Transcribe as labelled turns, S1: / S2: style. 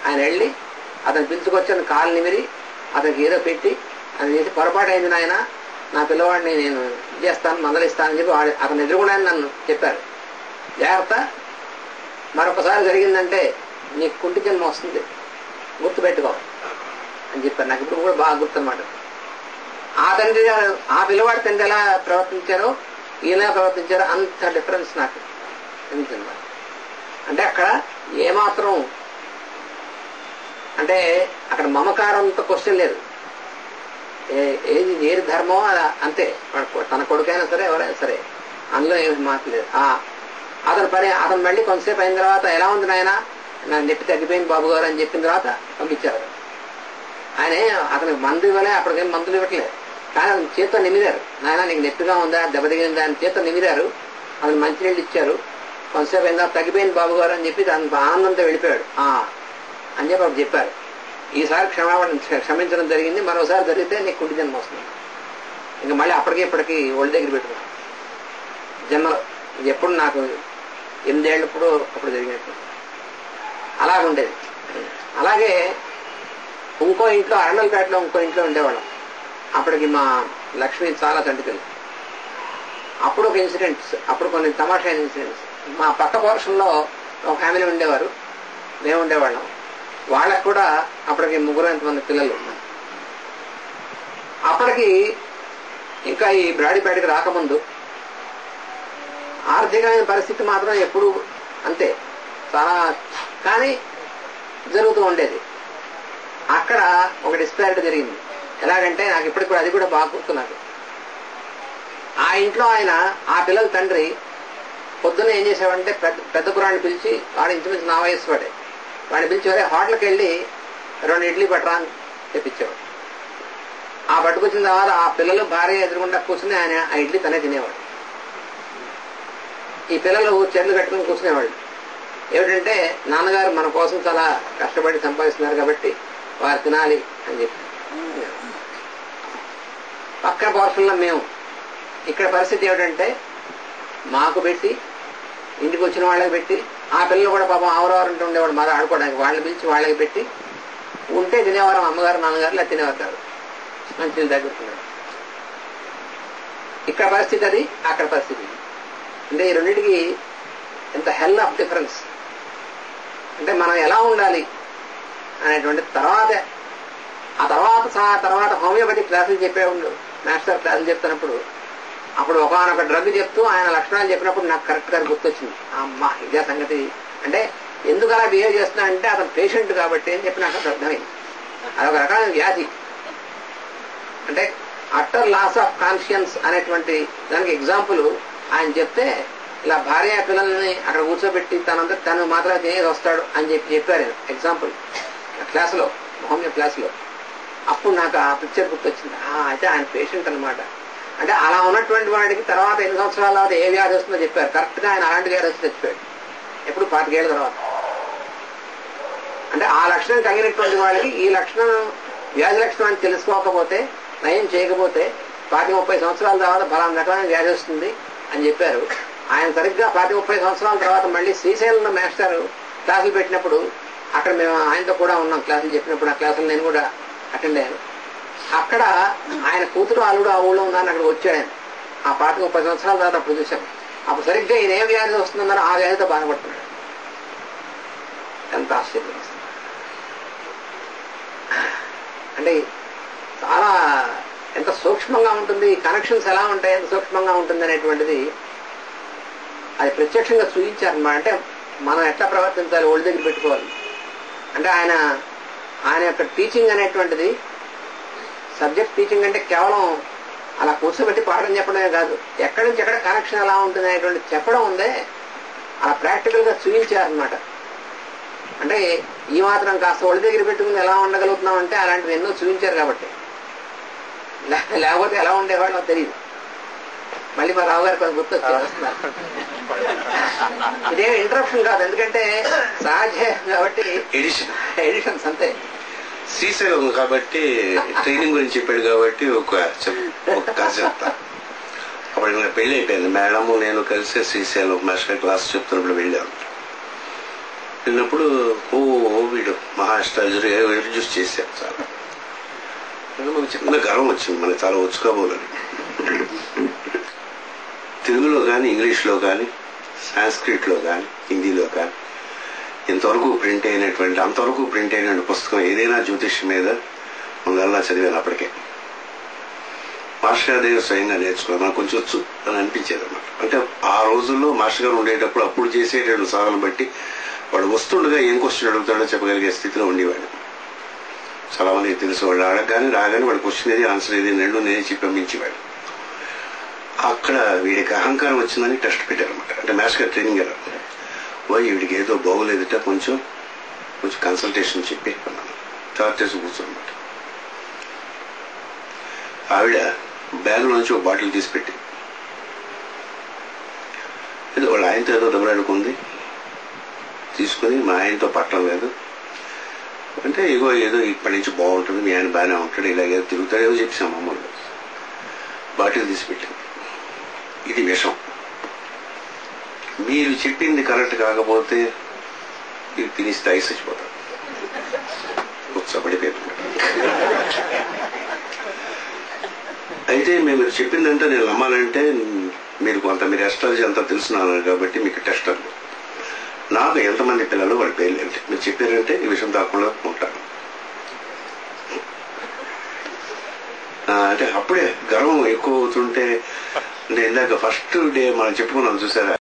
S1: ఆయన వెళ్ళి అతను పిలుచుకొచ్చి కాలు నిమిరి అతనికి ఏదో పెట్టి అది చేసి పొరపాటు అయింది నాయన, నా పిల్లవాడిని నేను చేస్తాను మందలిస్తానని చెప్పి అతను ఎదురుగుండా నన్ను చెప్పారు. జాగ్రత్త, మరొకసారి జరిగిందంటే నీకు కుంటి జన్మ వస్తుంది, గుర్తుపెట్టుకో అని చెప్పారు. నాకు ఇప్పుడు కూడా బాగా గుర్తు అనమాట. ఆ తండ్రి గారు ఆ పిల్లవాడి తండ్రి ఎలా ప్రవర్తించారో ఈయన ప్రవర్తించారో అంత డిఫరెన్స్ నాకు అనిపించింది. అంటే అక్కడ ఏమాత్రం అంటే అక్కడ మమకారంతో క్వశ్చన్ లేదు. ఏది ధర్మమో అంతే, తన కొడుకైనా సరే ఎవరైనా సరే, అందులో ఏమి మాట్లేదు. అతను మళ్ళీ కొంతసేపు అయిన తర్వాత ఎలా ఉంది నాయన, నా నొప్పి తగ్గిపోయింది బాబు గారు అని చెప్పిన తర్వాత పంపించారు. ఆయన అతనికి మందు ఇవ్వలే, అప్పటికేం మందులు ఇవ్వట్లేదు, కానీ అతను చేత్తో నిమిరారు. నాయన నీకు నొప్పిగా ఉందా, దెబ్బ తగిలిందా అని చేత్తో నిమిరారు. అతను మంచినీళ్ళు ఇచ్చారు. కొంతసేపు అయిన తర్వాత తగ్గిపోయింది బాబు గారు అని చెప్పి తను ఆనందంతో వెళ్ళిపోయాడు అని చెప్పి అప్పుడు చెప్పారు. ఈసారి క్షమించడం జరిగింది, మరోసారి జరిగితే నీకు కుంటి జన్మ వస్తుంది. ఇంకా మళ్ళీ ఇప్పటికి ఒళ్ళు దగ్గర పెట్టుకున్నాను. జన్మలో ఇది ఎప్పుడు నాకు 8 ఏళ్ళప్పుడు అప్పుడు జరిగినట్టు అలాగుండేది. అలాగే ఇంకో ఇంట్లో అరణల్పేటలో ఇంకో ఇంట్లో ఉండేవాళ్ళం. అప్పటికి మా లక్ష్మి చాలా చంటికలు. అప్పుడు ఒక ఇన్సిడెంట్స్, అప్పుడు కొన్ని తమాషైన ఇన్సిడెంట్స్. మా పక్క పోర్షన్లో ఒక ఫ్యామిలీ ఉండేవారు, మేము ఉండేవాళ్ళం. వాళ్ళకు కూడా అప్పటికి 3 పిల్లలు. అప్పటికి ఇంకా ఈ బ్రాడీపేటకి రాకముందు ఆర్థికమైన పరిస్థితి మాత్రం ఎప్పుడు అంతే చాలా, కానీ జరుగుతూ ఉండేది. అక్కడ ఒక డిస్పారిటీ జరిగింది. ఎలాగంటే నాకు ఇప్పటికి కూడా అది కూడా బాగా గుర్తు. నాకు ఆ ఇంట్లో ఆయన ఆ పిల్లల తండ్రి పొద్దున్న ఏం చేసేవాడంటే పెద్ద కురాన్ని పిలిచి, వాడు ఇంచుమించు నా వయస్సు వాడే, వాడిని పిలిచి వరే హోటల్కి వెళ్ళి 2 ఇడ్లీ పట్టరా అని తెప్పించేవాడు. ఆ పట్టుకొచ్చిన తర్వాత ఆ పిల్లలు భార్య ఎదురుకుండా కూర్చుని ఆయన ఆ ఇడ్లీ తనే తినేవాడు. ఈ పిల్లలు చెర్లు కట్టుకుని కూర్చునేవాళ్ళు. ఏమిటంటే నాన్నగారు మన కోసం చాలా కష్టపడి సంపాదిస్తున్నారు కాబట్టి వారు తినాలి అని చెప్పి. పక్క పోర్షన్లో మేము, ఇక్కడ పరిస్థితి ఏమిటంటే మాకు పెట్టి ఇంటికి వచ్చిన వాళ్ళకి పెట్టి, ఆ పిల్లలు కూడా పాపం ఆవరవారంటూ ఉండేవాడు మాది ఆడుకోవడానికి, వాళ్ళని పిలిచి వాళ్ళకి పెట్టి ఉంటే తినేవారు అమ్మగారు నాన్నగారు, లేదా తినేవారు కాదు, మంచి తగ్గుతున్నాడు. ఇక్కడ పరిస్థితి అది, అక్కడ పరిస్థితి. అంటే ఈ రెండింటికి ఎంత హెల్ ఆఫ్ డిఫరెన్స్. అంటే మనం ఎలా ఉండాలి అనేటువంటి ఆ తర్వాత హోమియోపతి క్లాసులు చెప్పేవాళ్ళు, మాస్టర్ క్లాసులు చెప్తున్నప్పుడు అప్పుడు ఒకనొక డ్రగ్ చెప్తూ ఆయన లక్షణాలు చెప్పినప్పుడు నాకు కరెక్ట్ గా గుర్తొచ్చింది. అమ్మా ఇదే సంగతి. అంటే ఎందుకు అలా బిహేవ్ చేస్తున్నా అంటే అతను పేషెంట్ కాబట్టి అని చెప్పి నాకు అర్థమైంది. అదొక రకమైన వ్యాధి. అంటే అట్టర్ లాస్ ఆఫ్ కాన్షియన్స్ అనేటువంటి దానికి ఎగ్జాంపుల్ ఆయన చెప్తే, ఇలా భార్య పిల్లల్ని అక్కడ కూర్చోబెట్టి తను మాత్రం తినేది వస్తాడు అని చెప్పారు ఎగ్జాంపుల్ క్లాసులో, హోమియో క్లాసులో. అప్పుడు నాకు ఆ పిక్చర్ గుర్తొచ్చింది. అయితే ఆయన పేషెంట్ అనమాట. అంటే అలా ఉన్నటువంటి వాడికి తర్వాత 8 సంవత్సరాల తర్వాత ఏ వ్యాధి వస్తుందో చెప్పారు. కరెక్ట్ గా ఆయన అలాంటి వ్యాధి వచ్చి తెచ్చిపోయాడు. ఎప్పుడు 25 ఏళ్ల తర్వాత. అంటే ఆ లక్షణం కలిగినటువంటి వాడికి ఈ లక్షణం వ్యాధి లక్షణం అని తెలుసుకోకపోతే, నయం చేయకపోతే 25-30 సంవత్సరాల తర్వాత ఫలానా రకమైన వ్యాధి వస్తుంది అని చెప్పారు. ఆయన సరిగ్గా 25-30 సంవత్సరాల తర్వాత మళ్ళీ శ్రీశైలంలో మాస్టర్ క్లాసులు పెట్టినప్పుడు అక్కడ మేము ఆయనతో కూడా ఉన్నాం. క్లాసులు చెప్పినప్పుడు ఆ క్లాసులు నేను కూడా అటెండ్ అయ్యాను. అక్కడ ఆయన కూతురు అల్లుడు ఆ ఊళ్ళో ఉన్నారని అక్కడికి వచ్చాడు ఆయన. ఆ 25-30 సంవత్సరాల తర్వాత అప్పుడు చూశాం. అప్పుడు సరిగ్గా ఈయన ఏ వ్యాధి వస్తుందన్నారో ఆ వ్యాధితో బాధపడుతున్నాడు. ఎంత ఆశ్చర్యం. అంటే చాలా ఎంత సూక్ష్మంగా ఉంటుంది, కనెక్షన్స్ ఎలా ఉంటాయి, ఎంత సూక్ష్మంగా ఉంటుంది అనేటువంటిది అది ప్రత్యక్షంగా చూపించారన్నమాట. అంటే మనం ఎట్లా ప్రవర్తించాలి, ఒళ్ళు దగ్గర పెట్టుకోవాలి. అంటే ఆయన యొక్క టీచింగ్ అనేటువంటిది, సబ్జెక్ట్ టీచింగ్ అంటే కేవలం అలా కూర్చోబెట్టి పాఠం చెప్పడమే కాదు, ఎక్కడి నుంచి ఎక్కడ కనెక్షన్ ఎలా ఉంటుంది అనేటువంటి చెప్పడం ఉందే, అలా ప్రాక్టికల్ గా చూపించారనమాట. అంటే ఈ మాత్రం కాస్త ఒళ్ళు దగ్గర పెట్టుకుని ఎలా ఉండగలుగుతున్నాం అంటే అలాంటివి ఎన్నో చూపించారు కాబట్టి. లేకపోతే ఎలా ఉండేవాళ్ళో తెలియదు. మళ్ళీ మా రావు గారు కొంచెం గుర్తొచ్చేస్తున్నారు. ఇదేం ఇంటరప్షన్ కాదు, ఎందుకంటే సహజం కాబట్టి ఎడిషన్స్ అంతే.
S2: శ్రీశైలం కాబట్టి ట్రైనింగ్ గురించి చెప్పాడు కాబట్టి ఒక కథ చెప్తా. అప్పుడు ఇంకా పెళ్లి అయిపోయింది. మేడము నేను కలిసి శ్రీశైలం మాస్టర్ క్లాస్ చెప్తున్నప్పుడు వెళ్ళాము. వెళ్ళినప్పుడు వీడు మహా అస్ట్రాలజీ ఇంట్రడ్యూస్ చేశారు. చాలా మాకు చిన్న గర్వం వచ్చింది, మనకి చాలా వచ్చు కాబోలని. తెలుగులో కానీ, ఇంగ్లీష్లో కానీ, సాంస్క్రిట్లో కానీ, హిందీలో కానీ అంతవరకు ప్రింట్ అయిన పుస్తకం ఏదైనా జ్యోతిష్యం మీద ముందల్లా చదివాను. అప్పటికే మాస్టర్ గారి దగ్గర స్వయంగా నేర్చుకున్నాను. మనకు కొంచెం వచ్చు అని అనిపించేది అన్నమాట. అంటే ఆ రోజుల్లో మాస్టర్ గారు ఉండేటప్పుడు అప్పుడు చేసేటువంటి సాధనలు బట్టి వాడు వస్తుండగా ఏం క్వశ్చన్ అడుగుతాడో చెప్పగలిగే స్థితిలో ఉండేవాడు. చాలా మందికి తెలుసు, వాళ్ళు అడగగానే రాగానే వాడు క్వశ్చన్ ఏది ఆన్సర్ ఏది రెండు నేనే చెప్పి పంపించేవాడు. అక్కడ వీడికి అహంకారం వచ్చిందని టెస్ట్ పెట్టారనమాట. అంటే మాస్టర్ గారు ట్రైనింగ్ గారు వీడికి ఏదో బాగోలేదుట, కొంచెం కన్సల్టేషన్ చెప్పి అన్నాను. చార్జ్ చేసి కూర్చోనమాట. ఆవిడ బ్యాగ్ నుంచి ఒక బాటిల్ తీసి పెట్టి ఏదో వాళ్ళ ఆయనతో ఏదో దెబ్బలాడుకుంది, తీసుకుని మా ఆయనతో పట్టడం లేదు అంటే ఏదో ఇప్పటి నుంచి బాగుంటుంది, మీ ఆయన బాగానే ఉంటాడు, ఇలాగే తిరుగుతాడు, ఏదో చెప్పాం మామూలుగా. బాటిల్ తీసి పెట్టింది. ఇది విషం, మీరు చెప్పింది కరెక్ట్ కాకపోతే ఇది తినేసి తాగి చచ్చిపోతారు. ఉత్సపడిపోయారు. అయితే మీరు చెప్పిందంటే నేను నమ్మాలంటే మీరు అస్ట్రాలజీ అంతా తెలుసున్నాను కాబట్టి మీకు టెస్టర్లు. నాకు ఎంతమంది పిల్లలు వాళ్ళ పేర్లు ఏంటి మీరు చెప్పారంటే ఈ విషయం దాకుండా ఉంటాను. అంటే అప్పుడే గర్వం ఎక్కువ అవుతుంటే, అంటే ఇందాక ఫస్ట్ డే మనం చెప్పుకున్నాం చూసారా,